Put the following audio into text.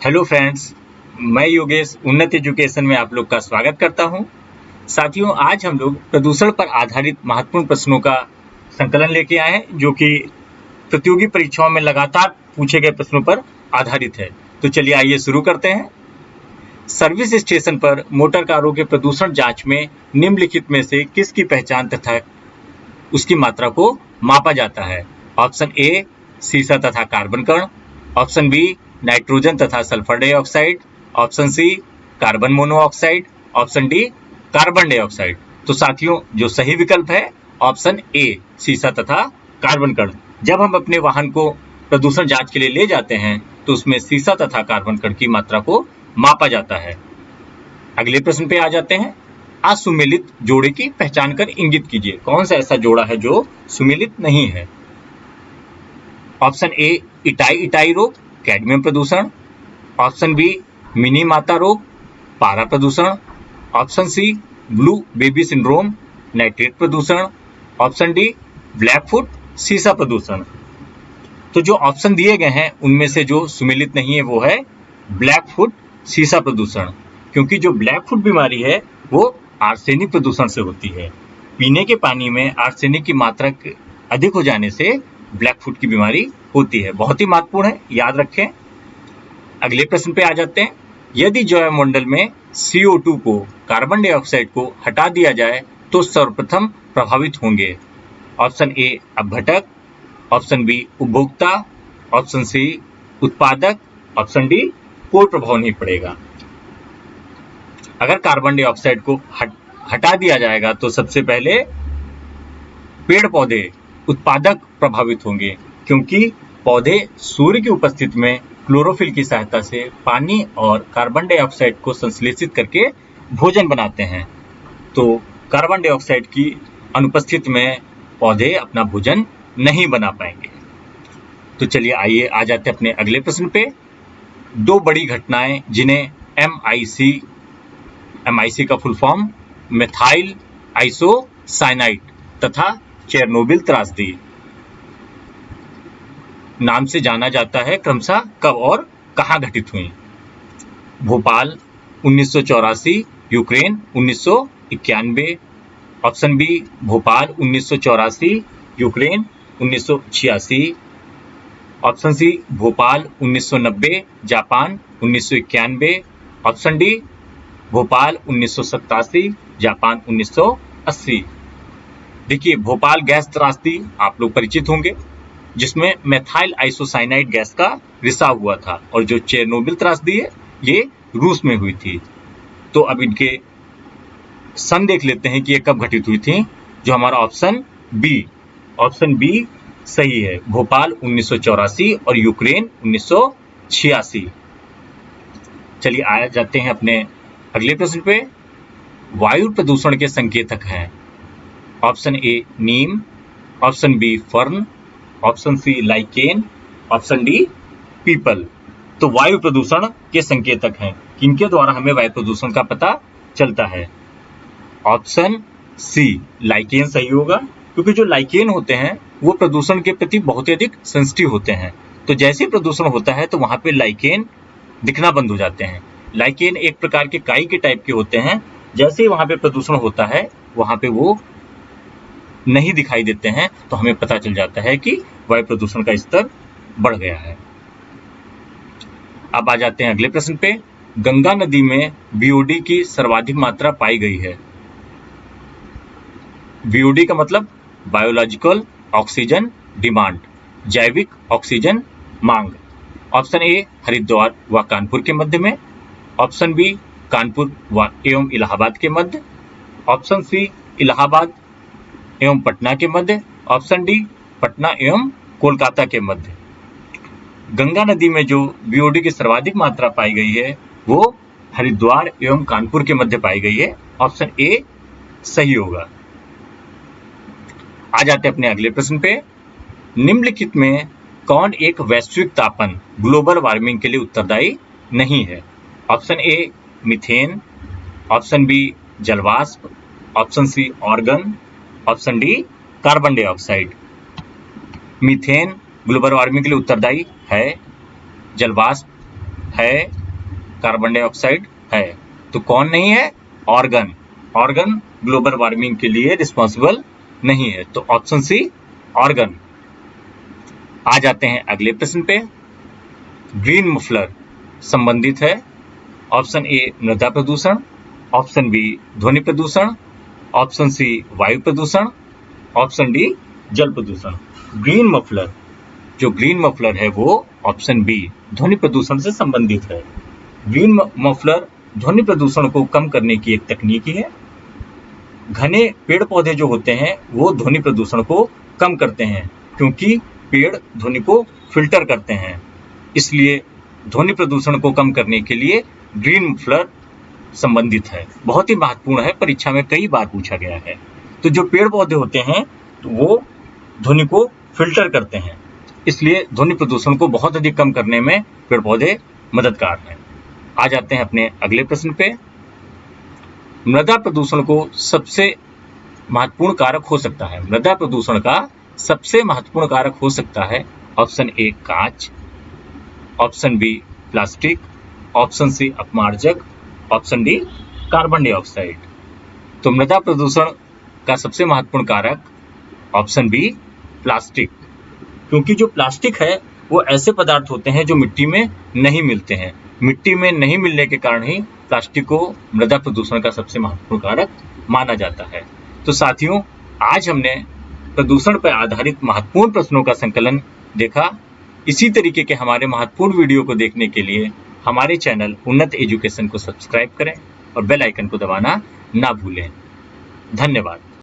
Hello friends, मैं योगेश उन्नत education में आप लोग का स्वागत करता हूं। साथियों, आज हम लोग प्रदूषण पर आधारित महत्वपूर्ण प्रश्नों का संकलन लेके आए हैं, जो कि प्रतियोगी परीक्षाओं में लगातार पूछे गए प्रश्नों पर आधारित है। तो चलिए आइए शुरू करते हैं। सर्विस स्टेशन पर मोटर कारों के प्रदूषण जांच में निम्नलिखित में से किसकी पहचान तथा उसकी मात्रा को मापा जाता है? ऑप्शन ए सीसा तथा कार्बन कण, ऑप्शन बी नाइट्रोजन तथा sulphur dioxide, option C carbon monoxide, option D carbon dioxide. तो साथियों, जो सही विकल्प है ऑप्शन ए सीसा तथा कार्बन कण। जब हम अपने वाहन को प्रदूषण जांच के लिए ले जाते हैं तो उसमें सीसा तथा कार्बन कण की मात्रा को मापा जाता है। अगले प्रश्न पे आ जाते हैं। असुमेलित जोड़े की पहचान कर इंगित कीजिए। कौन सा ऐसा जोड़ा है जो सुमेलित नहीं है? ऑप्शन ए इटाई इटाई रोग, कैडमियम प्रदूषण, ऑप्शन बी मिनी माता रोग, पारा प्रदूषण, option C blue baby syndrome, nitrate प्रदूषण, ऑप्शन डी ब्लैकफुट सीसा प्रदूषण। तो जो ऑप्शन दिए गए हैं उनमें से जो सुमेलित नहीं है वो है ब्लैकफुट सीसा प्रदूषण, क्योंकि जो ब्लैकफुट बीमारी है वो आर्सेनिक प्रदूषण से होती है। पीने के पानी में आर्सेनिक की मात्रा अधिक हो जाने से ब्लैकफुट की बीमारी होती है। बहुत ही महत्वपूर्ण है, याद रखें। अगले प्रश्न पे आ जाते हैं। यदि वायुमंडल में CO2 को, कार्बन डाइऑक्साइड को हटा दिया जाए तो सर्वप्रथम प्रभावित होंगे? ऑप्शन ए अपघटक, ऑप्शन बी उपभोक्ता, ऑप्शन सी उत्पादक, ऑप्शन डी कोई प्रभाव नहीं पड़ेगा। अगर कार्बन डाइऑक्साइड को हटा दिया जाएगा तो सबसे पहले पेड़ पौधे उत्पादक प्रभावित होंगे, क्योंकि पौधे सूर्य की उपस्थिति में क्लोरोफिल की सहायता से पानी और कार्बन डाइऑक्साइड को संश्लेषित करके भोजन बनाते हैं। तो कार्बन डाइऑक्साइड की अनुपस्थिति में पौधे अपना भोजन नहीं बना पाएंगे। तो चलिए आइए आ जाते हैं अपने अगले प्रश्न पे। दो बड़ी घटनाएं जिन्हें MIC का फुल फॉर्म मेथाइल आइसोसाइनाइड तथा चेरनोबिल त्रासदी नाम से जाना जाता है, क्रमशः कब और कहां घटित हुई? Bhopal 1984, Ukraine 1991, option B Bhopal 1984, Ukraine 1986, option C Bhopal 1990, Japan 1991, option D Bhopal 1987, Japan 1980। देखिए, भोपाल गैस त्रासदी आप लोग परिचित होंगे, जिसमें मेथाइल आइसोसाइनाइड गैस का रिसाव हुआ था, और जो चेरनोबिल त्रासदी है ये रूस में हुई थी। तो अब इनके सन देख लेते हैं कि ये कब घटित हुई थी। जो हमारा ऑप्शन बी सही है, भोपाल 1984 और यूक्रेन 1986। चलिए आ जाते हैं अपने अगले प्रश्न पे। वायु प्रदूषण के संकेतक हैं। Option A neem, option B fern, option C lichen, option D peepal. तो वायु प्रदूषण के संकेतक हैं, किनके द्वारा हमें वायु प्रदूषण का पता चलता है? ऑप्शन सी लाइकेन सही होगा, क्योंकि जो लाइकेन होते हैं वो प्रदूषण के प्रति बहुत ही अधिक सेंसिटिव होते हैं। तो जैसे प्रदूषण होता है तो वहां पे लाइकेन दिखना बंद हो जाते हैं। लाइकेन एक प्रकार के काई के टाइप के होते हैं, जैसे ही वहां पे प्रदूषण होता है वहां पे वो नहीं दिखाई देते हैं, तो हमें पता चल जाता है कि वायु प्रदूषण का स्तर बढ़ गया है। अब आ जाते हैं अगले प्रश्न पे। गंगा नदी में BOD की सर्वाधिक मात्रा पाई गई है। BOD का मतलब बायोलॉजिकल ऑक्सीजन डिमांड, जैविक ऑक्सीजन मांग। ऑप्शन ए हरिद्वार व कानपुर के मध्य में, ऑप्शन बी कानपुर व एवं इलाहाबाद के मध्य, ऑप्शन सी इलाहाबाद एवं पटना के मध्य, ऑप्शन डी पटना एवं कोलकाता के मध्य। गंगा नदी में जो BOD की सर्वाधिक मात्रा पाई गई है वो हरिद्वार एवं कानपुर के मध्य पाई गई है। ऑप्शन ए सही होगा। आ जाते हैं अपने अगले प्रश्न पे। निम्नलिखित में कौन एक वैश्विक तापन ग्लोबल वार्मिंग के लिए उत्तरदायी नहीं है? Option A methane, option B जलवाष्प, option C argon, option D carbon dioxide. Methane global warming के लिए उत्तरदायी है, जलवाष्प है, कार्बन डाइऑक्साइड है। तो कौन नहीं है? ऑर्गन। ऑर्गन ग्लोबल वार्मिंग के लिए रिस्पॉन्सिबल नहीं है। तो ऑप्शन सी ऑर्गन। आ जाते हैं अगले प्रश्न पे। ग्रीन मफलर संबंधित है ऑप्शन ए मृदा प्रदूषण, ऑप्शन बी ध्वनि प्रदूषण, ऑप्शन सी वायु प्रदूषण, ऑप्शन डी जल प्रदूषण। ग्रीन मफलर, जो ग्रीन मफलर है वो ऑप्शन बी ध्वनि प्रदूषण से संबंधित है। ग्रीन मफलर ध्वनि प्रदूषण को कम करने की एक तकनीक है। घने पेड़ पौधे जो होते हैं वो ध्वनि प्रदूषण को कम करते हैं, क्योंकि पेड़ ध्वनि को फिल्टर करते हैं। इसलिए ध्वनि प्रदूषण को कम करने के लिए ग्रीन मफलर संबंधित है। बहुत ही महत्वपूर्ण है, परीक्षा में कई बार पूछा गया है। तो जो पेड़ पौधे होते हैं तो वो ध्वनि को फिल्टर करते हैं, इसलिए ध्वनि प्रदूषण को बहुत अधिक कम करने में पेड़ पौधे मददगार हैं। आ जाते हैं अपने अगले प्रश्न पे। मृदा प्रदूषण को सबसे महत्वपूर्ण कारक हो सकता है, मृदा प्रदूषण का सबसे महत्वपूर्ण कारक हो सकता है ऑप्शन ए कांच, option B plastic, option C अपमार्जक, ऑप्शन डी कार्बन डाइऑक्साइड। तो मृदा प्रदूषण का सबसे महत्वपूर्ण कारक ऑप्शन बी प्लास्टिक, क्योंकि जो प्लास्टिक है वो ऐसे पदार्थ होते हैं जो मिट्टी में नहीं मिलते हैं। मिट्टी में नहीं मिलने के कारण ही प्लास्टिक को मृदा प्रदूषण का सबसे महत्वपूर्ण कारक माना जाता है। तो साथियों, आज हमने प्रदूषण पर आधारित महत्वपूर्ण प्रश्नों का संकलन देखा। इसी तरीके के हमारे महत्वपूर्ण वीडियो को देखने के लिए हमारे चैनल उन्नत एजुकेशन को सब्सक्राइब करें और बेल आइकन को दबाना ना भूलें। धन्यवाद।